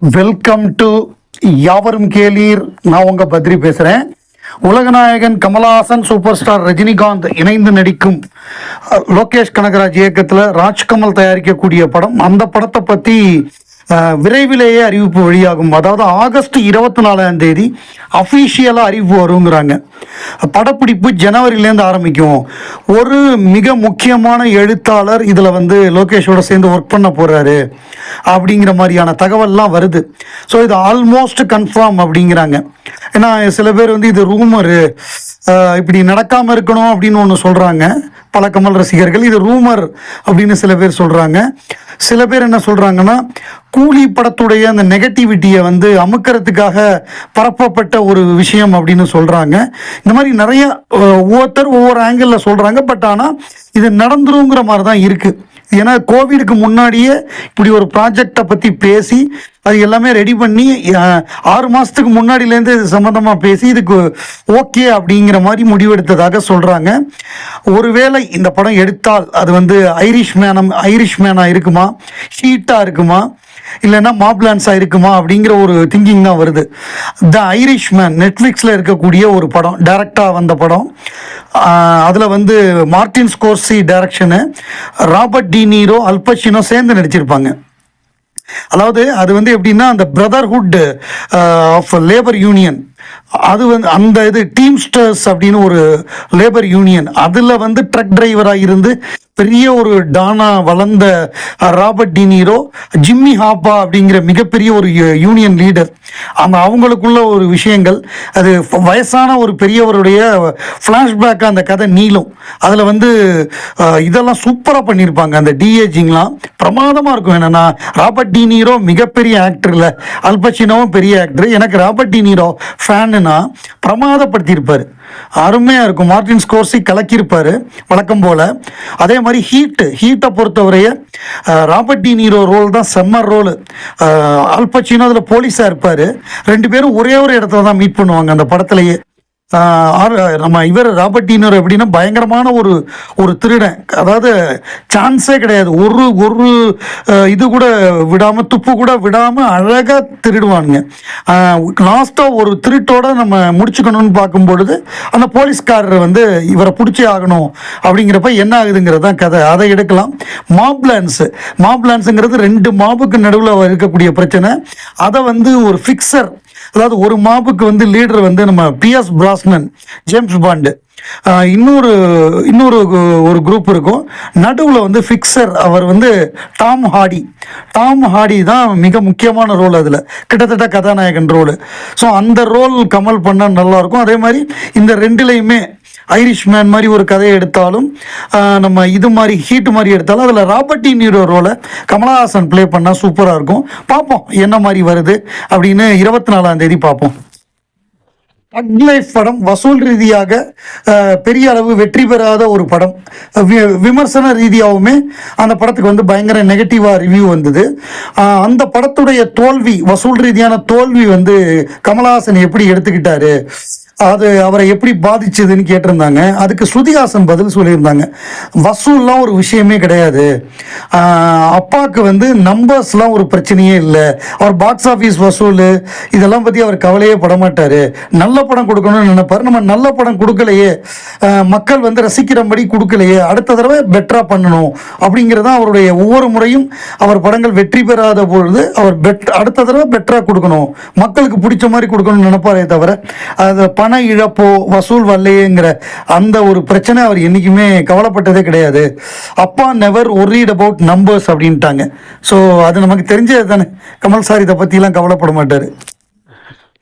Welcome to யாவரும் கேளீர். நான் உங்க பத்ரி பேசுறேன். உலகநாயகன் கமலஹாசன், சூப்பர் ஸ்டார் ரஜினிகாந்த் இணைந்து நடிக்கும் லோகேஷ் கனகராஜ் இயக்கத்தில் ராஜ்கமல் தயாரிக்கக்கூடிய படம். அந்த படத்தை பற்றி விரைவிலேயே அறிவிப்பு வெளியாகும். அதாவது ஆகஸ்ட் 24 அஃபீஷியலாக அறிவிப்பு வருங்கிறாங்க. படப்பிடிப்பு ஜனவரியிலேருந்து ஆரம்பிக்கும். ஒரு மிக முக்கியமான எழுத்தாளர் இதில் லோகேஷோட சேர்ந்து ஒர்க் பண்ண போகிறாரு அப்படிங்கிற மாதிரியான தகவல்லாம் வருது. ஸோ இது ஆல்மோஸ்ட் கன்ஃபார்ம் அப்படிங்கிறாங்க. ஏன்னா சில பேர் இது ரூமரு, இப்படி நடக்காமல் இருக்கணும் அப்படின்னு ஒன்று சொல்கிறாங்க பல கமல் ரசிகர்கள். இது ரூமர் அப்படின்னு சில பேர் சொல்கிறாங்க. சில பேர் என்ன சொல்கிறாங்கன்னா, கூலி படத்துடைய அந்த நெகட்டிவிட்டியை அமுக்கிறதுக்காக பரப்பப்பட்ட ஒரு விஷயம் அப்படின்னு சொல்கிறாங்க. இந்த மாதிரி நிறைய ஒவ்வொருத்தர் ஒவ்வொரு ஆங்கிளில் சொல்கிறாங்க. பட் ஆனால் இது நடந்துருங்கிற மாதிரி தான் இருக்குது. ஏன்னா கோவிடுக்கு முன்னாடியே இப்படி ஒரு ப்ராஜெக்டை பற்றி பேசி அது எல்லாமே ரெடி பண்ணி 6 மாதத்துக்கு முன்னாடியிலேருந்து இது சம்மந்தமாக பேசி இதுக்கு ஓகே அப்படிங்கிற மாதிரி முடிவெடுத்ததாக சொல்கிறாங்க. ஒருவேளை இந்த படம் எடுத்தால் அது ஐரிஷ் மேனாக இருக்குமா, ஹீட்டாக இருக்குமா, இல்லைன்னா மாப்லான்ஸாக இருக்குமா அப்படிங்கிற ஒரு திங்கிங் தான் வருது. த ஐரிஷ் மேன் நெட்ஃப்ளிக்ஸில் இருக்கக்கூடிய ஒரு படம், டைரக்டாக வந்த படம். அதில் மார்டின் ஸ்கோர்சி டைரக்ஷனு, ராபர்ட் டி நீரோ, அல் பச்சினோ சேர்ந்து நடிச்சிருப்பாங்க. அதாவது அது எப்படின்னா, அந்த பிரதர்ஹுட் ஆஃப் லேபர் யூனியன், அது அந்த டீம்ஸ்டர்ஸ் அப்படின்னு ஒரு லேபர் யூனியன், அதில் ட்ரக் டிரைவராக இருந்து பெரிய ஒரு டானா வளர்ந்த ராபர்ட் டி நீரோ, ஜிம்மி ஹாப்பா அப்படிங்கிற மிகப்பெரிய ஒரு யூனியன் லீடர், அவங்களுக்குள்ள ஒரு விஷயங்கள், அது வயசான ஒரு பெரியவருடைய ஃப்ளாஷ்பேக்காக அந்த கதை நீளும். அதில் இதெல்லாம் சூப்பராக பண்ணியிருப்பாங்க. அந்த டிஏஜிங்லாம் பிரமாதமாக இருக்கும். என்னென்னா, ராபர்ட் டி நீரோ மிகப்பெரிய ஆக்டர் இல்லை, அல் பச்சினோவும் பெரிய ஆக்டர். எனக்கு ராபர்ட் டி நீரோ ஃபேனுன்னா பிரமாதப்படுத்தியிருப்பார், அருமையாக இருக்கும். மார்டின் ஸ்கோர்சி கலக்கியிருப்பார் வழக்கம் போல். அதே மாதிரி ஹீட்டை பொறுத்தவரைய ராபர்ட் டி நீரோ ரோல் தான் செம்ம ரோல். அல் பச்சினோ அதில் போலீஸாக இருப்பார். 2 பேரும் ஒரே ஒரு இடத்துல தான் மீட் பண்ணுவாங்க அந்த படத்துலையே. நம்ம ராபர்ட் டி நீரோ எப்படின்னா பயங்கரமான ஒரு திருடன். அதாவது சான்ஸே கிடையாது. ஒரு இது கூட விடாமல், துப்பு கூட விடாமல் அழகாக திருடுவானுங்க. லாஸ்ட்டாக ஒரு திருட்டோட நம்ம முடிச்சுக்கணும்னு பார்க்கும்பொழுது அந்த போலீஸ்காரர் இவரை பிடிச்சே ஆகணும் அப்படிங்கிறப்ப என்ன ஆகுதுங்கிறது தான் கதை. அதை எடுக்கலாம். மாப்லான்ஸுங்கிறது 2 மாபுக்கு நடுவில் இருக்கக்கூடிய பிரச்சனை. அதை ஒரு ஃபிக்ஸர், அதாவது ஒரு மாபுக்கு லீடர் நம்ம பிஎஸ் பிராஸ்னன், ஜேம்ஸ் பாண்டு, இன்னொரு ஒரு குரூப் இருக்கும். நடுவில் ஃபிக்ஸர், அவர் டாம் ஹாடி தான் மிக முக்கியமான ரோல். அதில் கிட்டத்தட்ட கதாநாயகன் ரோல். ஸோ அந்த ரோல் கமல் பண்ணால் நல்லாயிருக்கும். அதே மாதிரி இந்த 2லையுமே ஐரிஷ் மேன் மாதிரி ஒரு கதையை எடுத்தாலும், நம்ம இது மாதிரி ஹீட் மாதிரி எடுத்தாலும், அதில் ராபர்ட் டி நீரோ ரோலை கமலஹாசன் ப்ளே பண்ணால் சூப்பராக இருக்கும். பார்ப்போம் என்ன மாதிரி வருது அப்படின்னு. 24 பார்ப்போம். தக் லைஃப் படம் வசூல் ரீதியாக பெரிய அளவு வெற்றி பெறாத ஒரு படம். விமர்சன ரீதியாகவுமே அந்த படத்துக்கு பயங்கர நெகட்டிவாக ரிவ்யூ வந்தது. அந்த படத்துடைய தோல்வி, வசூல் ரீதியான தோல்வி கமலஹாசன் எப்படி எடுத்துக்கிட்டாரு, அது அவரை எப்படி பாதிச்சதுன்னு கேட்டிருந்தாங்க. அதுக்கு ஸ்ருதிஹாசன் பதில் சொல்லியிருந்தாங்க, வசூல்லாம் ஒரு விஷயமே கிடையாது, அப்பாவுக்கு நம்பர்ஸ்லாம் ஒரு பிரச்சனையே இல்லை, அவர் பாக்ஸ் ஆஃபீஸ் வசூல் இதெல்லாம் பற்றி அவர் கவலையே படமாட்டார், நல்ல படம் கொடுக்கணும்னு நினைப்பார். நம்ம நல்ல படம் கொடுக்கலையே, மக்கள் ரசிக்கிறபடி கொடுக்கலையே, அடுத்த தடவை பெட்டராக பண்ணணும் அப்படிங்கிறதான் அவருடைய ஒவ்வொரு முறையும். அவர் படங்கள் வெற்றி பெறாத பொழுது அவர் அடுத்த தடவை பெட்டராக கொடுக்கணும், மக்களுக்கு பிடிச்ச மாதிரி கொடுக்கணும்னு நினைப்பாரே தவிர அதை பண இழப்போ வசூல் வரலையேங்கிற அந்த ஒரு பிரச்சனை அவர் என்னைக்குமே கவலைப்பட்டதே கிடையாது. அப்பா நெவர் ஒர்ரிட் அபவுட் நம்பர்ஸ் அப்படின்ட்டாங்க. ஸோ அது நமக்கு தெரிஞ்சது தானே. கமல் சார் இதை பற்றிலாம் கவலைப்பட மாட்டார்.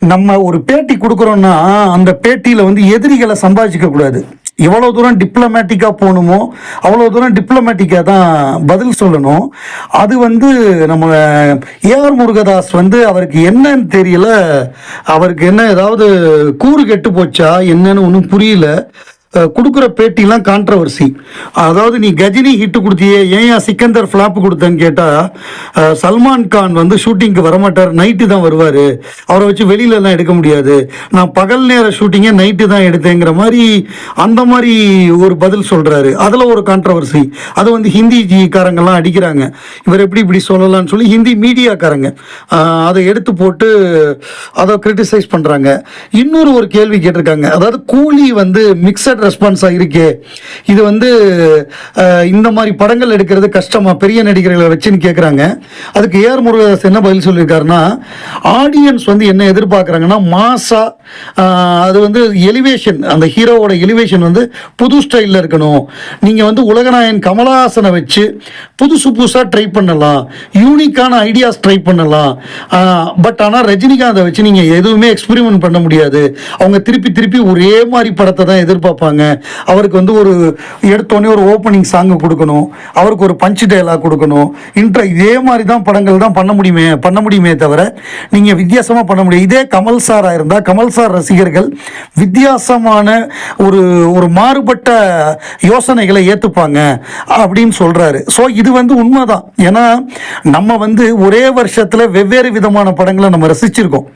நம்ம ஒரு பேட்டி கொடுக்குறோன்னா அந்த பேட்டியில் எதிரிகளை சம்பாதிச்சிக்க கூடாது. எவ்வளோ தூரம் டிப்ளமேட்டிக்காக போகணுமோ அவ்வளோ தூரம் டிப்ளமேட்டிக்காக தான் பதில் சொல்லணும். அது நம்ம ஏஆர் முருகதாஸ் அவருக்கு என்னன்னு தெரியல, அவருக்கு என்ன ஏதாவது கூறு கெட்டு போச்சா என்னன்னு ஒன்றும் புரியல. கொடுக்குற பேட்டிலாம் கான்ட்ரவர்சி. அதாவது நீ கஜினி ஹிட்டு கொடுத்தியே, ஏன் சிக்கந்தர் ஃப்ளாப் கொடுத்தேன்னு கேட்டால் சல்மான் கான் வந்து ஷூட்டிங்க்கு வரமாட்டார், நைட்டு தான் வருவார், அவரை வச்சு வெளியிலலாம் எடுக்க முடியாது, நான் பகல் நேர ஷூட்டிங்கே நைட்டு தான் எடுத்தேங்கிற மாதிரி அந்த மாதிரி ஒரு பதில் சொல்கிறாரு. அதில் ஒரு கான்ட்ரவர்சி. அதை வந்து ஹிந்தி காரங்கெல்லாம் அடிக்கிறாங்க, இவர் எப்படி இப்படி சொல்லலாம்னு சொல்லி ஹிந்தி மீடியாக்காரங்க அதை எடுத்து போட்டு அதை கிரிட்டிசைஸ் பண்ணுறாங்க. இன்னொரு ஒரு கேள்வி கேட்டிருக்காங்க, அதாவது கூலி வந்து மிக்சட் ரெஸ்பான்ஸாக இருக்கே, இது வந்து இந்த மாதிரி படங்கள் எடுக்கிறது கஷ்டமா பெரிய நடிகர்களை வச்சுன்னு கேட்குறாங்க. அதுக்கு ஏஆர் முருகதாஸ் என்ன பதில் சொல்லியிருக்காருன்னா, ஆடியன்ஸ் வந்து என்ன எதிர்பார்க்குறாங்கன்னா மாசா, அது வந்து எலிவேஷன், அந்த ஹீரோவோட எலிவேஷன் வந்து புது ஸ்டைலில் இருக்கணும், நீங்கள் வந்து உலகநாயகன் கமலஹாசனை வச்சு புதுசாக ட்ரை பண்ணலாம், யூனிக்கான ஐடியாஸ் ட்ரை பண்ணலாம், பட் ஆனால் ரஜினிகாந்தை வச்சு நீங்கள் எதுவுமே எக்ஸ்பெரிமெண்ட் பண்ண முடியாது, அவங்க திருப்பி திருப்பி ஒரே மாதிரி படத்தை தான் எதிர்பார்ப்பாங்க, அவருக்கு வந்து ஒரு எடுத்தோடனே ஒரு ஓப்பனிங் சாங்கு கொடுக்கணும், அவருக்கு ஒரு பஞ்ச் டயலாக் கொடுக்கணும், இதே மாதிரி தான் படங்கள் தான் பண்ண முடியுமே தவிர நீங்கள் வித்தியாசமாக பண்ண முடியும். இதே கமல் சாராக இருந்தால் கமல் சார் ரசிகர்கள் வித்தியாசமான ஒரு ஒரு மாறுபட்ட யோசனைகளை ஏற்றுப்பாங்க அப்படின்னு சொல்கிறாரு. ஸோ இது வந்து உண்மைதான். ஏன்னா நம்ம வந்து ஒரே வருஷத்தில் வெவ்வேறு விதமான படங்களை நம்ம ரசிச்சிருக்கோம்.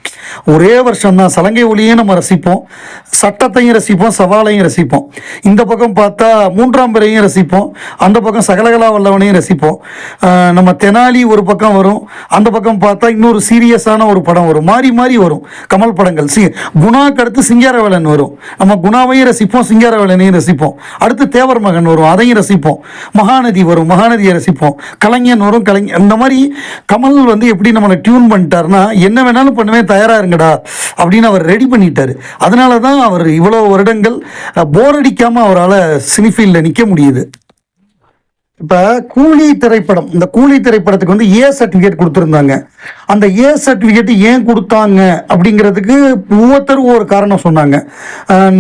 ஒரே வருஷம் தான் சலங்கை ஒளியும் நம்ம ரசிப்போம், சட்டத்தையும் ரசிப்போம், சவாலையும் ரசிப்போம். இந்த பக்கம் பார்த்தா மூன்றாம் பிறையும் ரசிப்போம், அந்த பக்கம் சகலகலா வல்லவனையும் ரசிப்போம். நம்ம தெனாலி ஒரு பக்கம் வரும், அந்த பக்கம் பார்த்தா இன்னொரு சீரியஸான ஒரு படம் வரும், மாறி மாறி வரும் கமல் படங்கள். குணாக்கு அடுத்து சிங்காரவேலன் வரும், நம்ம குணாவையும் ரசிப்போம், சிங்காரவேலனையும் ரசிப்போம். அடுத்து தேவர் மகன் வரும், அதையும் ரசிப்போம். மகாநதி வரும், மகாநதியை ரசிப்போம். கலைஞன் வரும், கலைஞன். இந்த மாதிரி கமல் வந்து எப்படி நம்மளை டியூன் பண்ணிட்டாருன்னா, என்ன வேணாலும் பண்ணுவேன், தயாராக இருங்கடா அப்படின்னு அவர் ரெடி பண்ணிட்டாரு. அதனால தான் அவர் இவ்வளோ வருடங்கள் போர் அடிக்காமல் அவரால் சினிஃபீல்டில் நிற்க முடியுது. இப்போ கூலி திரைப்படம், இந்த கூலி திரைப்படத்துக்கு வந்து ஏ சர்டிஃபிகேட் கொடுத்துருந்தாங்க. அந்த ஏ சர்டிஃபிகேட் ஏன் கொடுத்தாங்க அப்படிங்கிறதுக்கு ஒவ்வொருத்தரும் ஒரு காரணம் சொன்னாங்க.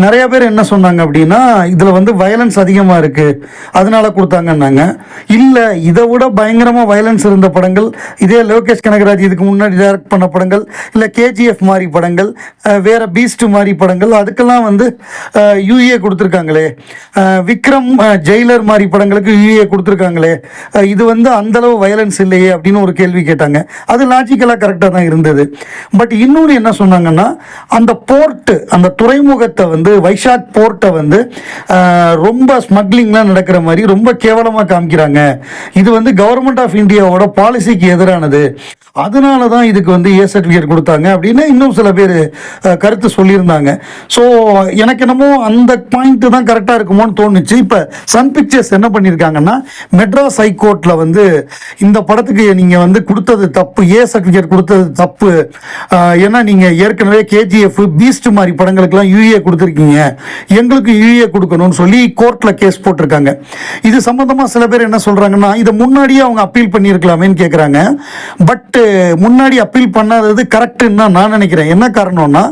நிறைய பேர் என்ன சொன்னாங்க அப்படின்னா, இதில் வந்து வயலன்ஸ் அதிகமாக இருக்குது அதனால கொடுத்தாங்கன்னாங்க. இல்லை, இதை விட பயங்கரமாக வயலன்ஸ் இருந்த படங்கள், இதே லோகேஷ் கனகராஜ் இதுக்கு முன்னாடி டைரக்ட் பண்ண படங்கள், இல்லை கேஜிஎஃப் மாதிரி படங்கள், வேறு பீஸ்ட் மாதிரி படங்கள், அதுக்கெல்லாம் வந்து யூஏ கொடுத்துருக்காங்களே. விக்ரம் ஜெயிலர் மாதிரி படங்களுக்கு யூஏ கொடுத்துருக்காங்களே, இது வந்து அந்தளவு வயலன்ஸ் இல்லையே அப்படின்னு ஒரு கேள்வி கேட்டாங்க. அது லாஜிக்கலாக கரெக்டாக தான் இருந்தது. பட் இன்னொன்று என்ன சொன்னாங்கன்னா, அந்த போர்ட்டு, அந்த துறைமுகத்தை வந்து வைஷாக் போர்ட்டை வந்து ரொம்ப ஸ்மக்லிங்லாம் நடக்கிற மாதிரி ரொம்ப கேவலமாக காமிக்கிறாங்க. இது வந்து கவர்மெண்ட் ஆஃப் இந்தியாவோட பாலிசிக்கு எதிரானது, அதனால தான் இதுக்கு வந்து ஏ சர்டிஃபிகேட் கொடுத்தாங்க அப்படின்னு இன்னும் சில பேர் கருத்து சொல்லியிருந்தாங்க. ஸோ எனக்கு என்னமோ அந்த பாயிண்ட் தான் கரெக்டாக இருக்குமோன்னு தோணுச்சு. இப்போ சன் பிக்சர்ஸ் என்ன பண்ணியிருக்காங்கன்னா, மெட்ராஸ் ஹைகோர்ட்டில் வந்து இந்த படத்துக்கு நீங்கள் வந்து கொடுத்தது தப்பு, ஏ சர்டிஃபிகேட் கொடுத்தது தப்பு, ஏன்னா நீங்கள் ஏற்கனவே கேஜிஎஃப் பீஸ்ட் மாதிரி படங்களுக்கெல்லாம் யூஏ கொடுத்துருக்கீங்க, எங்களுக்கு யூஏ கொடுக்கணும்னு சொல்லி கோர்ட்டில் கேஸ் போட்டிருக்காங்க. இது சம்மந்தமாக சில பேர் என்ன சொல்கிறாங்கன்னா, இதை முன்னாடியே அவங்க அப்பீல் பண்ணியிருக்கலாமேன்னு கேட்குறாங்க. பட் முன்னாடி அப்பீல் பண்ணாதது கரெக்டுன்னு தான் நான் நினைக்கிறேன். என்ன காரணம்னா,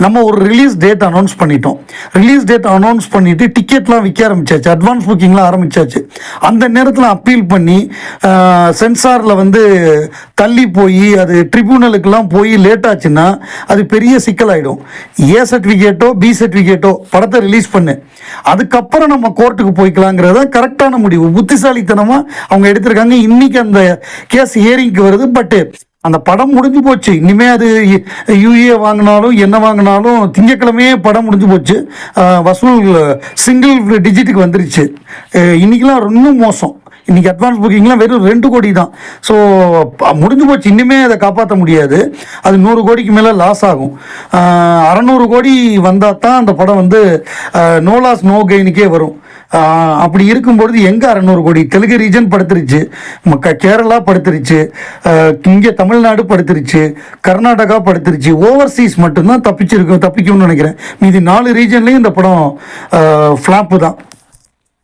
நம்ம ஒரு ரிலீஸ் டேட் அனௌன்ஸ் பண்ணிட்டோம். ரிலீஸ் டேட் அனௌன்ஸ் பண்ணிட்டு டிக்கெட்லாம் விற்க ஆரம்பிச்சாச்சு, அட்வான்ஸ் புக்கிங்லாம் ஆரம்பிச்சாச்சு. அந்த நேரத்தில் அப்பீல் பண்ணி சென்சாரில் வந்து தள்ளி போய் அது ட்ரிபியூனலுக்கெல்லாம் போய் லேட் ஆச்சுன்னா அது பெரிய சிக்கலாயிடும். ஏ சர்டிஃபிகேட்டோ பி சர்டிஃபிகேட்டோ படத்தை ரிலீஸ் பண்ணு, அதுக்கப்புறம் நம்ம கோர்ட்டுக்கு போய்க்கலாங்கிறத கரெக்டான முடிவு, புத்திசாலித்தனமாக அவங்க எடுத்திருக்காங்க. இன்னைக்கு அந்த கேஸ் ஹியரிங்க்கு வருது. பட்டு அந்த படம் முடிஞ்சு போச்சு. இனிமேல் அது யூஏ வாங்கினாலும் என்ன வாங்கினாலும் திங்கக்கிழமையே படம் முடிஞ்சு போச்சு. வசூல் சிங்கிள் டிஜிட்டுக்கு வந்துருச்சு. இன்றைக்கெலாம் இன்னும் மோசம். இன்றைக்கி அட்வான்ஸ் புக்கிங்லாம் வெறும் 2 கோடி தான். ஸோ முடிஞ்சு போச்சு. இன்னுமே அதை காப்பாற்ற முடியாது. அது 100 கோடிக்கு மேலே லாஸ் ஆகும். 600 கோடி வந்தால் தான் அந்த படம் வந்து நோ லாஸ் நோ கெயினுக்கே வரும். அப்படி இருக்கும்பொழுது எங்கே 600 கோடி? தெலுங்கு ரீஜன் படுத்துருச்சு, கேரளா படுத்துருச்சு, இங்கே தமிழ்நாடு படுத்துருச்சு, கர்நாடகா படுத்துருச்சு. ஓவர்சீஸ் மட்டும்தான் தப்பிக்கும்னு நினைக்கிறேன். மீதி 4 ரீஜன்லேயும் இந்த படம் ஃப்ளாப்பு தான்.